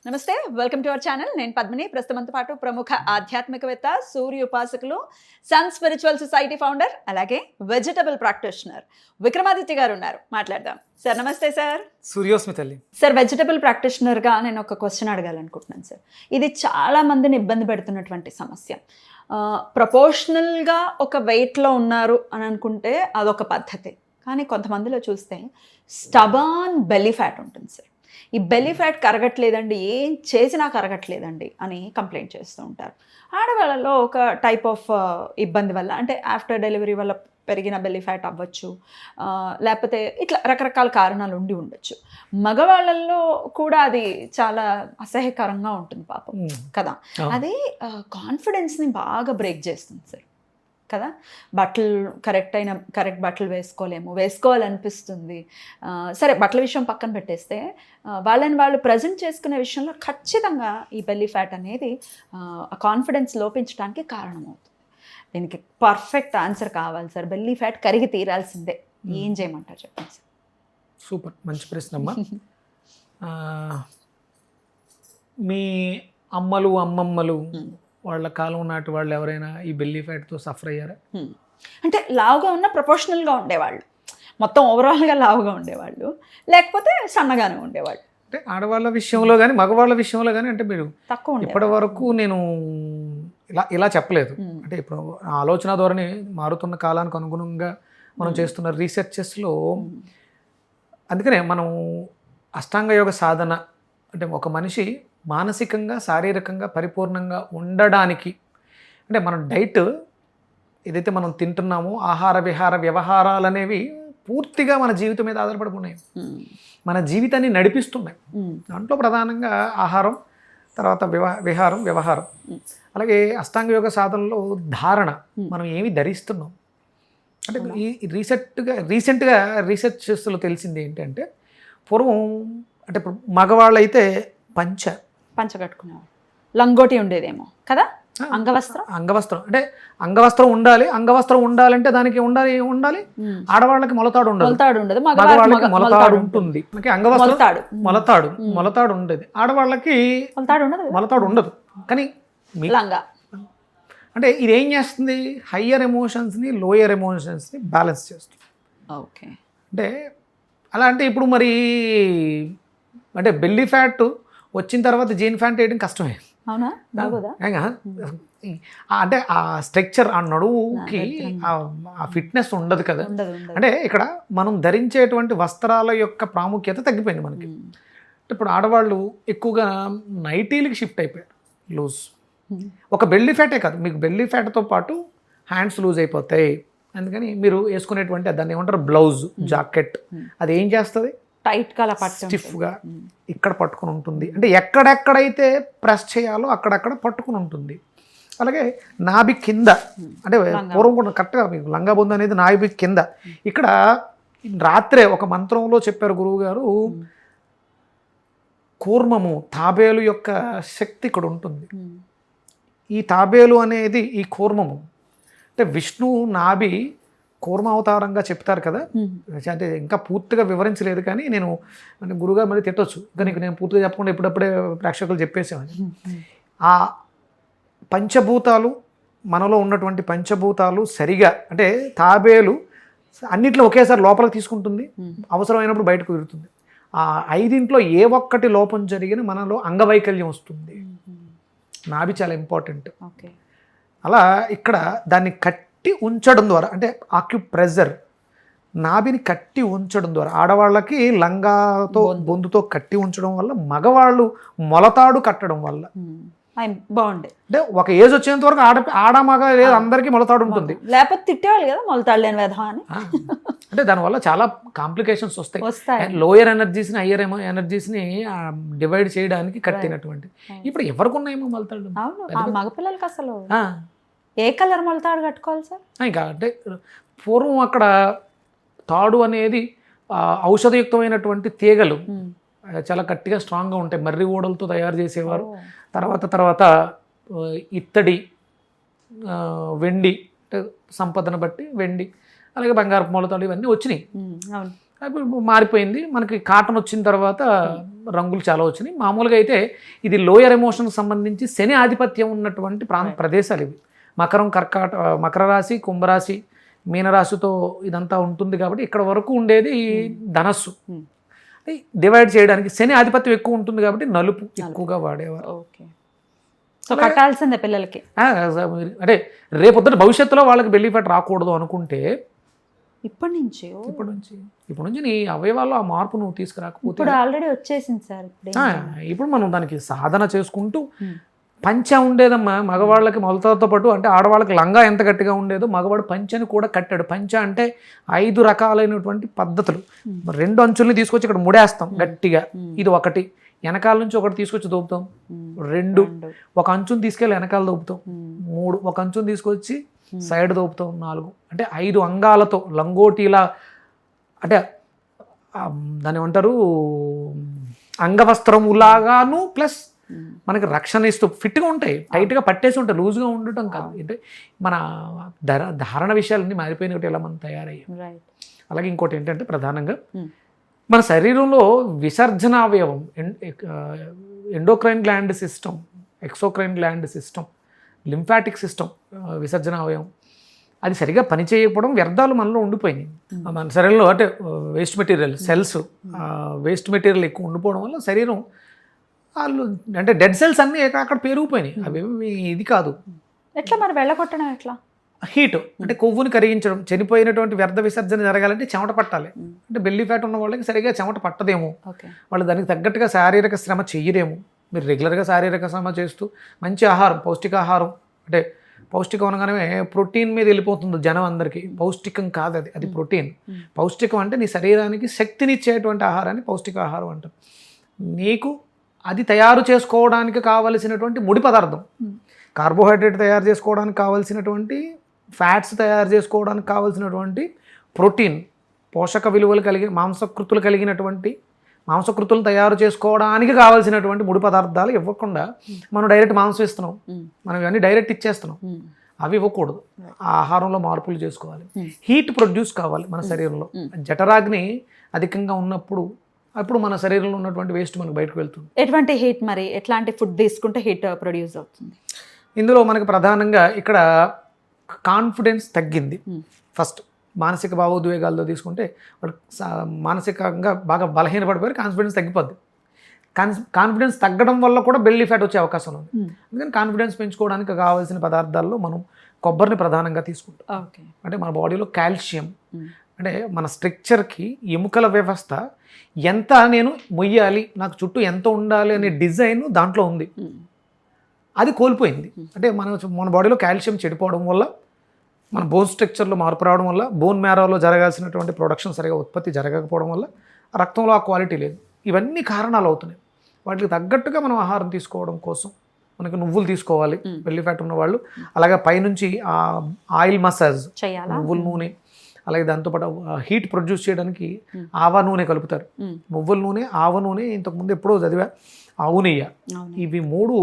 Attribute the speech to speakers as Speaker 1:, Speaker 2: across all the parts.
Speaker 1: నమస్తే, welcome to our channel. నేను పద్మిని. ప్రస్తుతంతో పాటు ప్రముఖ ఆధ్యాత్మికవేత్త, సూర్య ఉపాసకులు, సన్ స్పిరిచువల్ సొసైటీ ఫౌండర్, అలాగే వెజిటబుల్ ప్రాక్టీషనర్ విక్రమాదిత్య గారు ఉన్నారు. మాట్లాడదాం. సార్ నమస్తే. సార్
Speaker 2: సూర్యోస్మి తల్లి.
Speaker 1: సార్, వెజిటబుల్ ప్రాక్టీషనర్గా నేను ఒక క్వశ్చన్ అడగాలనుకుంటున్నాను. సార్, ఇది చాలా మందిని ఇబ్బంది పెడుతున్నటువంటి సమస్య. ప్రపోర్షనల్గా ఒక వెయిట్లో ఉన్నారు అని అనుకుంటే అదొక పద్ధతి, కానీ కొంతమందిలో చూస్తే స్టబాన్ బెల్లీ ఫ్యాట్ ఉంటుంది. సార్, ఈ బెల్లీ ఫ్యాట్ కరగట్లేదండి, ఏం చేసినా కరగట్లేదండి అని కంప్లైంట్ చేస్తూ ఉంటారు. ఆడవాళ్ళలో ఒక టైప్ ఆఫ్ ఇబ్బంది వల్ల, అంటే ఆఫ్టర్ డెలివరీ వల్ల పెరిగిన బెల్లీ ఫ్యాట్ అవ్వచ్చు, లేకపోతే ఇట్లా రకరకాల కారణాలు ఉండి ఉండొచ్చు. మగవాళ్ళల్లో కూడా అది చాలా అసహ్యకరంగా ఉంటుంది పాపం కదా. అది కాన్ఫిడెన్స్ని బాగా బ్రేక్ చేస్తుంది సార్ కదా. బట్టలు కరెక్ట్ బట్టలు వేసుకోవాలనిపిస్తుంది. సరే, బట్టల విషయం పక్కన పెట్టేస్తే వాళ్ళని వాళ్ళు ప్రజెంట్ చేసుకునే విషయంలో ఖచ్చితంగా ఈ బెల్లీ ఫ్యాట్ అనేది కాన్ఫిడెన్స్ లోపించడానికి కారణమవుతుంది. దీనికి పర్ఫెక్ట్ ఆన్సర్ కావాలి సార్. బెల్లీ ఫ్యాట్ కరిగి తీరాల్సిందే. ఏం చేయమంటారు చెప్పండి సార్.
Speaker 2: సూపర్, మంచి ప్రశ్న అమ్మా. మీ అమ్మమ్మలు వాళ్ళ కాలం నాటి వాళ్ళు ఎవరైనా ఈ బెల్లీ ఫ్యాట్తో సఫర్ అయ్యారా?
Speaker 1: అంటే లావుగా ఉన్న ప్రొపోర్షనల్గా ఉండేవాళ్ళు, మొత్తం ఓవరాల్గా లావుగా ఉండేవాళ్ళు, లేకపోతే సన్నగానే ఉండేవాళ్ళు.
Speaker 2: అంటే ఆడవాళ్ళ విషయంలో కానీ మగవాళ్ళ విషయంలో కానీ అంటే మీరు
Speaker 1: తక్కువ
Speaker 2: ఇప్పటి వరకు నేను ఇలా చెప్పలేదు. అంటే ఇప్పుడు ఆలోచన ధోరణి మారుతున్న కాలానికి అనుగుణంగా మనం చేస్తున్న రీసెర్చెస్లో, అందుకనే మనం అష్టాంగ యోగ సాధన అంటే ఒక మనిషి మానసికంగా శారీరకంగా పరిపూర్ణంగా ఉండడానికి, అంటే మన డైట్ ఏదైతే మనం తింటున్నామో, ఆహార విహార వ్యవహారాలు అనేవి పూర్తిగా మన జీవితం మీద ఆధారపడుకున్నాయి, మన జీవితాన్ని నడిపిస్తున్నాయి. దాంట్లో ప్రధానంగా ఆహారం, తర్వాత విహారం, వ్యవహారం. అలాగే అష్టాంగ యోగ సాధనలో ధారణ, మనం ఏమి ధరిస్తున్నాం. అంటే ఈ రీసెంట్గా రీసెర్చెస్లో తెలిసింది ఏంటంటే, పూర్వం అంటే ఇప్పుడు మగవాళ్ళు అయితే పంచ
Speaker 1: కట్టుకునేవాళ్ళు, లంగోటి ఉండేదేమో కదా.
Speaker 2: అంగవస్త్రం అంటే అంగవస్త్రం ఉండాలంటే దానికి ఉండాలి. ఆడవాళ్ళకి మొలతాడు ఉండదు, మగవాళ్ళకి మొలతాడు ఉంటుంది. మొలతాడు ఉండేది, ఆడవాళ్ళకి మొలతాడు ఉండదు. కానీ అంటే ఇది ఏం చేస్తుంది, హయ్యర్ ఎమోషన్స్ని లోయర్ ఎమోషన్స్ని బ్యాలెన్స్ చేస్తుంది.
Speaker 1: ఓకే, అంటే
Speaker 2: అలా అంటే ఇప్పుడు మరి అంటే బెల్లీ ఫ్యాట్ వచ్చిన తర్వాత జీన్ ఫ్యాట్ వేయడం కష్టమే. అంటే ఆ స్ట్రక్చర్, ఆ నడువుకి ఆ ఫిట్నెస్ ఉండదు కదా. అంటే ఇక్కడ మనం ధరించేటువంటి వస్త్రాల యొక్క ప్రాముఖ్యత తగ్గిపోయింది మనకి. ఇప్పుడు ఆడవాళ్ళు ఎక్కువగా నైటీలకి షిఫ్ట్ అయిపోయారు, లూజ్. ఒక బెల్లీ ఫ్యాటే కాదు, మీకు బెల్లీ ఫ్యాట్తో పాటు హ్యాండ్స్ లూజ్ అయిపోతాయి. అందుకని మీరు వేసుకునేటువంటి దాన్ని ఏమంటారు, బ్లౌజ్, జాకెట్, అది ఏం చేస్తుంది,
Speaker 1: టైట్గా
Speaker 2: స్టిఫ్గా ఇక్కడ పట్టుకుని ఉంటుంది. అంటే ఎక్కడెక్కడైతే ప్రెస్ చేయాలో అక్కడక్కడ పట్టుకుని ఉంటుంది. అలాగే నాభి కింద, అంటే పూర్వం కూడా కరెక్ట్గా మీకు లంగా బొందు అనేది నాభి కింద. ఇక్కడ రాత్రే ఒక మంత్రంలో చెప్పారు గురువు గారు, కూర్మము, తాబేలు యొక్క శక్తి ఇక్కడ ఉంటుంది. ఈ తాబేలు అనేది ఈ కూర్మము, అంటే విష్ణు నాభి కూర్మ అవతారంగా చెప్తారు కదా. అంటే ఇంకా పూర్తిగా వివరించలేదు, కానీ నేను గురువుగారు మళ్ళీ తిట్టొచ్చు, దానికి నేను పూర్తిగా చెప్పకుండా ఇప్పుడప్పుడే ప్రేక్షకులు చెప్పేసామని. ఆ పంచభూతాలు, మనలో ఉన్నటువంటి పంచభూతాలు సరిగా, అంటే తాబేలు అన్నిట్లో ఒకేసారి లోపలికి తీసుకుంటుంది, అవసరమైనప్పుడు బయటకు విడుతుంది. ఆ 5 ఏ ఒక్కటి లోపం జరిగిన మనలో అంగవైకల్యం వస్తుంది. నాభి చాలా ఇంపార్టెంట్. అలా ఇక్కడ దాన్ని కట్టి ఉంచడం ద్వారా, అంటే ఆక్యుప్రెజర్, నాభిని కట్టి ఉంచడం ద్వారా, ఆడవాళ్ళకి లంగాతో బొందుతో కట్టి ఉంచడం వల్ల, మగవాళ్ళు మొలతాడు కట్టడం వల్ల
Speaker 1: బాగుండే.
Speaker 2: అంటే ఒక ఏజ్ వచ్చేంత వరకు ఆడ మగ లేదు, అందరికీ మొలతాడు ఉంటుంది.
Speaker 1: లేకపోతే తిట్టేవాళ్ళు కదా, మొలతాడు లేని విధం అని.
Speaker 2: అంటే దానివల్ల చాలా కాంప్లికేషన్స్ వస్తాయి. లోయర్ ఎనర్జీస్ని హయ్యర్ ఎనర్జీస్ని డివైడ్ చేయడానికి కట్టినటువంటి. ఇప్పుడు ఎవరికి ఉన్నాయేమో మొలతాడు,
Speaker 1: మగపిల్లలకి అసలు ఏ కలర్ మొలతాడు కట్టుకోవాలి సార్?
Speaker 2: ఇంకా అంటే పూర్వం అక్కడ తాడు అనేది ఔషధయుక్తమైనటువంటి తీగలు చాలా గట్టిగా స్ట్రాంగ్గా ఉంటాయి, మర్రి ఓడలతో తయారు చేసేవారు. తర్వాత ఇత్తడి, వెండి, అంటే సంపదను బట్టి వెండి, అలాగే బంగారపు మొలతాడు, ఇవన్నీ వచ్చినాయి. ఇప్పుడు మారిపోయింది. మనకి కాటన్ వచ్చిన తర్వాత రంగులు చాలా వచ్చినాయి. మామూలుగా అయితే ఇది లోయర్ ఎమోషన్కి సంబంధించి శని ఆధిపత్యం ఉన్నటువంటి ప్రదేశాలు ఇవి. మకర రాశి, కుంభరాశి, మీనరాశితో ఇదంతా ఉంటుంది కాబట్టి ఇక్కడ వరకు ఉండేది ధనస్సు. డివైడ్ చేయడానికి శని ఆధిపత్యం ఎక్కువ ఉంటుంది కాబట్టి నలుపు ఎక్కువగా వాడేవారు.
Speaker 1: ఓకే, సో కట్టాల్సిందే పిల్లలకి.
Speaker 2: అంటే రేపొద్దున భవిష్యత్తులో వాళ్ళకి బెల్లీ ఫ్యాట్ రాకూడదు అనుకుంటే
Speaker 1: ఇప్పటి నుంచి
Speaker 2: నీ అవయవాల్లో ఆ మార్పు నువ్వు తీసుకురాకపోతే
Speaker 1: ఇప్పుడు ఆల్రెడీ వచ్చేసింది సార్.
Speaker 2: ఇప్పుడు మనం దానికి సాధన చేసుకుంటూ పంచ ఉండేదమ్మా మగవాళ్ళకి మొలతతో పాటు. అంటే ఆడవాళ్ళకి లంగా ఎంత గట్టిగా ఉండేదో మగవాడు పంచని కూడా కట్టాడు. పంచ అంటే 5 రకాలైనటువంటి పద్ధతులు. 2 అంచుల్ని తీసుకొచ్చి ఇక్కడ ముడేస్తాం గట్టిగా, ఇది ఒకటి. వెనకాల నుంచి ఒకటి తీసుకొచ్చి దోపుతాం 2, ఒక అంచుని తీసుకెళ్ళి వెనకాల దోపుతాం 3, ఒక అంచుని తీసుకొచ్చి సైడ్ దోపుతాం 4. అంటే 5 అంగాలతో లంగోటీలా, అంటే దాని ఏమంటారు అంగవస్త్రములాగాను ప్లస్ మనకి రక్షణ ఇస్తూ ఫిట్గా ఉంటాయి, టైట్గా పట్టేసి ఉంటాయి, లూజ్గా ఉండటం కాదు. అంటే మన ధారణ విషయాలన్నీ మారిపోయినట్టు ఎలా మనం తయారయ్యాం. అలాగే ఇంకోటి ఏంటంటే ప్రధానంగా మన శరీరంలో విసర్జన అవయవం endocrine gland system, exocrine gland system, lymphatic system, విసర్జన అవయవం అది సరిగా పనిచేయకపోవడం, వ్యర్థాలు మనలో ఉండిపోయినాయి. మన శరీరంలో అంటే waste material cells, waste material ఎక్కువ ఉండిపోవడం వల్ల శరీరం వాళ్ళు అంటే డెడ్ సెల్స్ అన్నీ అక్కడ పెరిగిపోయినాయి. అవి ఇది కాదు.
Speaker 1: ఎట్లా మరి వెళ్ళగొట్టడం ఎట్లా?
Speaker 2: హీట్ అంటే కొవ్వుని కరిగించడం. చనిపోయినటువంటి వ్యర్థ విసర్జన జరగాలంటే చెమట పట్టాలి. అంటే బెల్లీ ఫ్యాట్ ఉన్న వాళ్ళకి సరిగా చెమట పట్టదేమో, వాళ్ళు దానికి తగ్గట్టుగా శారీరక శ్రమ చెయ్యరేమో. మీరు రెగ్యులర్గా శారీరక శ్రమ చేస్తూ మంచి ఆహారం, పౌష్టికాహారం, అంటే పౌష్టికం అనగానే ప్రోటీన్ మీద వెళ్ళిపోతుంది జనం అందరికీ. పౌష్టికం కాదు అది, అది ప్రోటీన్. పౌష్టికం అంటే నీ శరీరానికి శక్తినిచ్చేటువంటి ఆహారాన్ని పౌష్టికాహారం అంటారు. నీకు అది తయారు చేసుకోవడానికి కావలసినటువంటి ముడి పదార్థం, కార్బోహైడ్రేట్ తయారు చేసుకోవడానికి కావలసినటువంటి, ఫ్యాట్స్ తయారు చేసుకోవడానికి కావలసినటువంటి ప్రోటీన్, పోషక విలువలు కలిగిన మాంసకృతులను తయారు చేసుకోవడానికి కావాల్సినటువంటి ముడి పదార్థాలు ఇవ్వకుండా మనం డైరెక్ట్ మాంసం ఇస్తున్నాం, మనం ఇవన్నీ డైరెక్ట్ ఇచ్చేస్తున్నాం. అవి ఇవ్వకూడదు. ఆ ఆహారంలో మార్పులు చేసుకోవాలి. హీట్ ప్రొడ్యూస్ కావాలి మన శరీరంలో. జఠరాగ్ని అధికంగా ఉన్నప్పుడు అప్పుడు మన శరీరంలో ఉన్నటువంటి వేస్ట్ మనకు బయటకు వెళ్తుంది.
Speaker 1: ఎటువంటి హీట్ మరి ఎట్లాంటి ఫుడ్ తీసుకుంటే హీట్ ప్రొడ్యూస్ అవుతుంది?
Speaker 2: ఇందులో మనకు ప్రధానంగా ఇక్కడ కాన్ఫిడెన్స్ తగ్గింది. ఫస్ట్ మానసిక భావోద్వేగాల్లో తీసుకుంటే వాడు మానసికంగా బాగా బలహీనపడిపోయి కాన్ఫిడెన్స్ తగ్గిపోద్ది. కాన్ఫిడెన్స్ తగ్గడం వల్ల కూడా బెల్లీ ఫ్యాట్ వచ్చే అవకాశం ఉంది. అందుకని కాన్ఫిడెన్స్ పెంచుకోవడానికి కావాల్సిన పదార్థాల్లో మనం కొబ్బరిని ప్రధానంగా తీసుకుంటాం. అంటే మన బాడీలో కాల్షియం, అంటే మన స్ట్రక్చర్కి ఎముకల వ్యవస్థ ఎంత నేను మొయ్యాలి, నాకు చుట్టూ ఎంత ఉండాలి అనే డిజైన్ దాంట్లో ఉంది. అది కోల్పోయింది. అంటే మన బాడీలో కాల్షియం చెడిపోవడం వల్ల, మన బోన్ స్ట్రక్చర్లో మార్పు రావడం వల్ల, బోన్ మ్యారోలో జరగాల్సినటువంటి ప్రొడక్షన్ సరిగా ఉత్పత్తి జరగకపోవడం వల్ల రక్తంలో ఆ క్వాలిటీ లేదు. ఇవన్నీ కారణాలు అవుతున్నాయి. వాటికి తగ్గట్టుగా మనం ఆహారం తీసుకోవడం కోసం మనకి నువ్వులు తీసుకోవాలి బెల్లీ ఫ్యాట్ ఉన్న వాళ్ళు. అలాగే పైనుంచి ఆయిల్ మసాజ్, నువ్వుల నూనె, అలాగే దాంతోపాటు హీట్ ప్రొడ్యూస్ చేయడానికి ఆవ నూనె కలుపుతారు. నువ్వుల నూనె, ఆవ నూనె, ఇంతకుముందు ఎప్పుడో చదివా, ఆవు నెయ్యి, ఇవి 3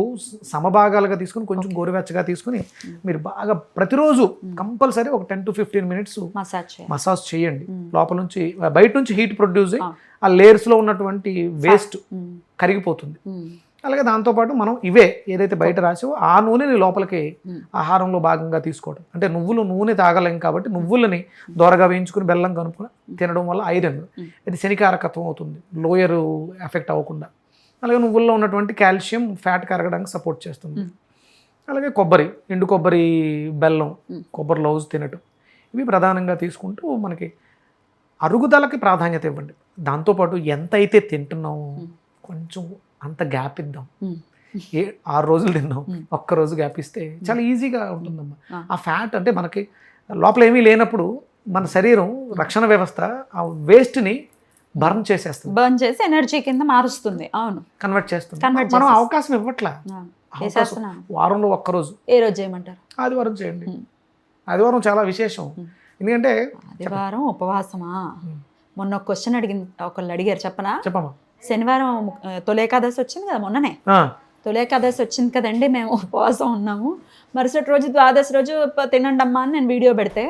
Speaker 2: సమభాగాలుగా తీసుకుని కొంచెం గోరువెచ్చగా తీసుకుని మీరు బాగా ప్రతిరోజు కంపల్సరీ ఒక 10 to 15 minutes మసాజ్ చేయండి. లోపల నుంచి బయట నుంచి హీట్ ప్రొడ్యూస్ అయ్యి ఆ లేయర్స్లో ఉన్నటువంటి వేస్ట్ కరిగిపోతుంది. అలాగే దాంతోపాటు మనం ఇవే ఏదైతే బయట రాసావో ఆ నూనెని లోపలికి ఆహారంలో భాగంగా తీసుకోవడం. అంటే నూనె తాగలేం కాబట్టి నువ్వులని దోరగా వేయించుకుని బెల్లం కనుక్కొని తినడం వల్ల ఐరన్, ఇది శనికారకత్వం అవుతుంది, లోయర్ ఎఫెక్ట్ అవ్వకుండా. అలాగే నువ్వుల్లో ఉన్నటువంటి కాల్షియం ఫ్యాట్ కరగడానికి సపోర్ట్ చేస్తుంది. అలాగే కొబ్బరి, ఎండు కొబ్బరి, బెల్లం, కొబ్బరి లౌజ్ తినటం, ఇవి ప్రధానంగా తీసుకుంటూ మనకి అరుగుదలకి ప్రాధాన్యత ఇవ్వండి. దాంతోపాటు ఎంత అయితే తింటున్నామో కొంచెం అంత గ్యాప్ ఇద్దాం. 6 రోజులు తిన్నాం, ఒక్క రోజు గ్యాప్ ఇస్తే చాలా ఈజీగా ఉంటుందమ్మా. ఆ ఫ్యాట్ అంటే మనకి లోపల ఏమీ లేనప్పుడు మన శరీరం రక్షణ వ్యవస్థ ఆ వేస్ట్ని బర్న్ చేసి
Speaker 1: ఎనర్జీ కింద మారుస్తుంది. అవును,
Speaker 2: కన్వర్ట్ చేస్తుంది. మనం అవకాశం ఇవ్వట్లా. వారంలో ఒక్కరోజు.
Speaker 1: ఏ రోజు చేయమంటారు?
Speaker 2: ఆదివారం చేయండి. ఆదివారం చాలా విశేషం. ఎందుకంటే
Speaker 1: ఆదివారం ఉపవాసమా? మొన్న క్వశ్చన్ ఒకళ్ళు అడిగారు, చెప్పమ్మా. శనివారం తొలి ఏకాదశి వచ్చింది కదా, మొన్ననే తొలి ఏకాదశి వచ్చింది కదండి, మేము ఉపవాసం ఉన్నాము, మరుసటి రోజు ద్వాదశి రోజు తినండి అమ్మా అని నేను వీడియో పెడితే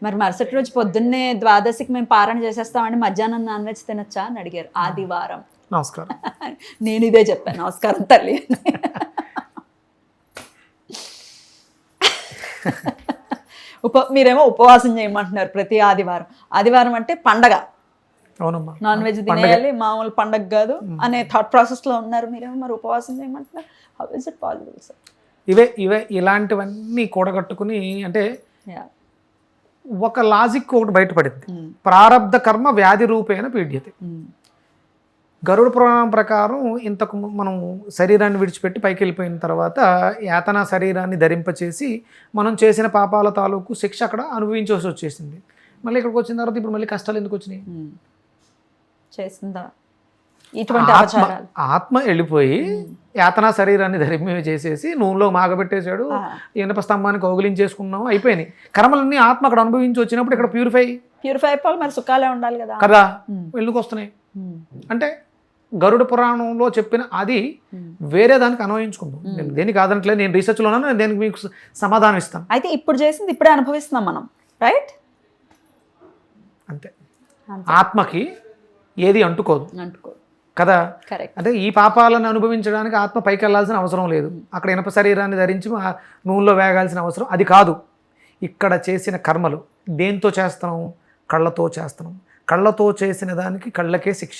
Speaker 1: మరి మరుసటి రోజు పొద్దున్నే ద్వాదశికి మేము పారణ చేసేస్తామండి, మధ్యాహ్నం నాన్ వెజ్ తినొచ్చా అని అడిగారు. ఆదివారం.
Speaker 2: నమస్కారం.
Speaker 1: నేను ఇదే చెప్పాను, నమస్కారం తల్లి. మీరేమో ఉపవాసం చేయమంటున్నారు ప్రతి ఆదివారం. ఆదివారం అంటే పండగ,
Speaker 2: అవునమ్మా,
Speaker 1: నాన్ వెజ్ తినేయాలి, మామూలు పండగ కాదు అనే థాట్ ప్రాసెస్లో ఉన్నారు. మీరేమో మరి ఉపవాసం చేయమంటున్నారు. How is it possible sir?
Speaker 2: ఇవే ఇలాంటివన్నీ కూడగట్టుకుని అంటే ఒక లాజిక్ ఒకటి బయటపడింది. ప్రారబ్ధ కర్మ వ్యాధి రూపేణ పీడ్యతే. గరుడ పురాణం ప్రకారం ఇంతకు మనం శరీరాన్ని విడిచిపెట్టి పైకి వెళ్ళిపోయిన తర్వాత యాతన శరీరాన్ని ధరింపచేసి మనం చేసిన పాపాల తాలూకు శిక్ష అక్కడ అనుభవించాల్సి వచ్చేసింది. మళ్ళీ ఇక్కడికి వచ్చిన తర్వాత ఇప్పుడు మళ్ళీ కష్టాలు ఎందుకు వచ్చినాయి?
Speaker 1: చేసిందా ఇటువంటి
Speaker 2: ఆత్మ వెళ్ళిపోయి యాతనా శరీరాన్ని ధరింప చేసేసి నూనెలో మాగబెట్టేశాడు, ఇనప స్తంభాన్ని కౌగిలించేసుకున్నాము, అయిపోయినాయి. కర్మలన్నీ ఆత్మ అక్కడ అనుభవించి వచ్చినప్పుడు ఇక్కడ ప్యూరిఫై అయిపోవాలి.
Speaker 1: మరి సుఖాలే ఉండాలి కదా
Speaker 2: కదా, ఎందుకు వస్తున్నాయి అంటే గరుడ పురాణంలో చెప్పిన అది వేరే దానికి అన్వయించుకుందాం. నేను దేనికి కాదనట్లేదు, నేను రీసెర్చ్లో ఉన్నాను, నేను దేనికి మీకు సమాధానం ఇస్తాను.
Speaker 1: అయితే ఇప్పుడు చేసింది ఇప్పుడే అనుభవిస్తున్నాం మనం, రైట్?
Speaker 2: అంతే. ఆత్మకి ఏది అంటుకోదు కదా. అదే ఈ పాపాలను అనుభవించడానికి ఆత్మ పైకి వెళ్ళాల్సిన అవసరం లేదు. అక్కడ ఇనప శరీరాన్ని ధరించి నూనెలో వేగాల్సిన అవసరం అది కాదు. ఇక్కడ చేసిన కర్మలు దేంతో చేస్తున్నాం? కళ్ళతో చేస్తున్నాం. కళ్ళతో చేసిన దానికి కళ్ళకే శిక్ష,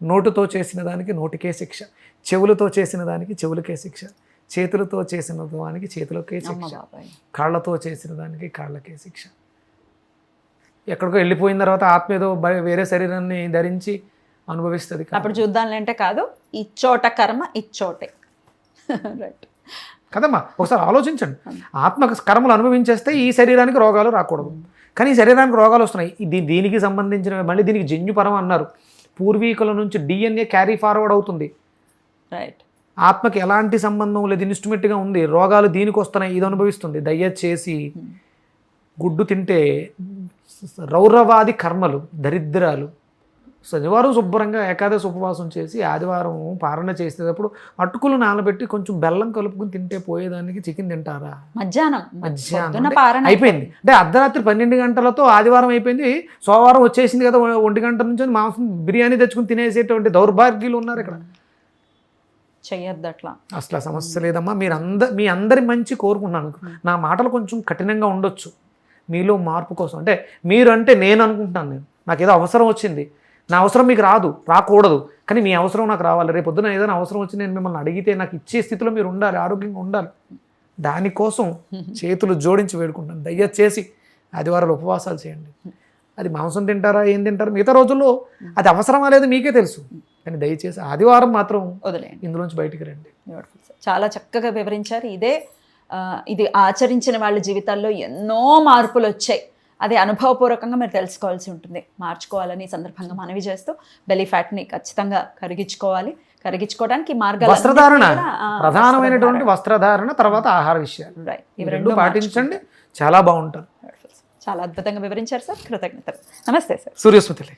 Speaker 2: నోటుతో చేసిన దానికి నోటికే శిక్ష, చెవులతో చేసిన దానికి చెవులకే శిక్ష, చేతులతో చేసిన దానికి చేతులకే శిక్ష, కాళ్ళతో చేసిన దానికి కాళ్ళకే శిక్ష. ఎక్కడికో వెళ్ళిపోయిన తర్వాత ఆత్మ ఏదో వేరే శరీరాన్ని ధరించి అనుభవిస్తుంది.
Speaker 1: అప్పుడు చూద్దాంలేంటే కాదు, ఇచ్చోట కర్మ ఇచ్చోటే, రైట్
Speaker 2: కదమ్మా? ఒకసారి ఆలోచించండి. ఆత్మ కర్మలు అనుభవించేస్తే ఈ శరీరానికి రోగాలు రాకూడదు, కానీ ఈ శరీరానికి రోగాలు వస్తున్నాయి. దీనికి సంబంధించినవి. మళ్ళీ దీనికి జన్యుపరం అన్నారు. పూర్వీకుల నుంచి DNA క్యారీ ఫార్వర్డ్ అవుతుంది.
Speaker 1: రైట్.
Speaker 2: ఆత్మకి ఎలాంటి సంబంధం లేదు, ఇన్స్ట్రుమెంట్గా ఉంది. రోగాలు దీనికి వస్తున్నాయి, ఇది అనుభవిస్తుంది. దయచేసి గుడ్డు తింటే రౌరవాది కర్మలు, దరిద్రాలు. శనివారం శుభ్రంగా ఏకాదశి ఉపవాసం చేసి ఆదివారం పారణ చేసేటప్పుడు అటుకులు నానబెట్టి కొంచెం బెల్లం కలుపుకుని తింటే పోయేదానికి చికెన్ తింటారా?
Speaker 1: మధ్యాహ్నం
Speaker 2: అయిపోయింది అంటే అర్ధరాత్రి 12 గంటలతో ఆదివారం అయిపోయింది, సోమవారం వచ్చేసింది కదా, 1 గంట నుంచి మాంసం బిర్యానీ తెచ్చుకుని తినేసేటువంటి దౌర్భాగ్యులు ఉన్నారు ఇక్కడ.
Speaker 1: చెయ్యొద్దు అట్లా.
Speaker 2: అసలు సమస్య లేదమ్మా. మీ అందరి మంచి కోరుకున్నాను. నా మాటలు కొంచెం కఠినంగా ఉండొచ్చు, మీలో మార్పు కోసం. అంటే మీరు అంటే నేను అనుకుంటున్నాను, నాకు ఏదో అవసరం వచ్చింది, నా అవసరం మీకు రాకూడదు, కానీ మీ అవసరం నాకు రావాలి. రేపు పొద్దున ఏదైనా అవసరం వచ్చి నేను మిమ్మల్ని అడిగితే నాకు ఇచ్చే స్థితిలో మీరు ఉండాలి, ఆరోగ్యంగా ఉండాలి. దానికోసం చేతులు జోడించి వేడుకుంటాను. దయచేసి ఆదివారాలు ఉపవాసాలు చేయండి. అది మాంసం తింటారా, ఏం తింటారా మిగతా రోజుల్లో అది అవసరమా లేదు మీకే తెలుసు, కానీ దయచేసి ఆదివారం మాత్రం
Speaker 1: వదిలేయండి,
Speaker 2: ఇందులోంచి బయటికి రండి.
Speaker 1: చాలా చక్కగా వివరించారు. ఇది ఆచరించిన వాళ్ళ జీవితాల్లో ఎన్నో మార్పులు వచ్చాయి. అది అనుభవపూర్వకంగా మీరు తెలుసుకోవాల్సి ఉంటుంది. మార్చుకోవాలని సందర్భంగా మనవి చేస్తూ బెలీ ఫ్యాట్ని ఖచ్చితంగా కరిగించుకోవడానికి మార్గాలు,
Speaker 2: వస్త్రధారణ ప్రధానమైనటువంటి వస్త్రధారణ, తర్వాత ఆహార విషయాలు ఇవి రెండు పాటించండి, చాలా బాగుంటారు.
Speaker 1: చాలా అద్భుతంగా వివరించారు సార్, కృతజ్ఞతలు. నమస్తే సార్.
Speaker 2: సూర్యస్మృతి.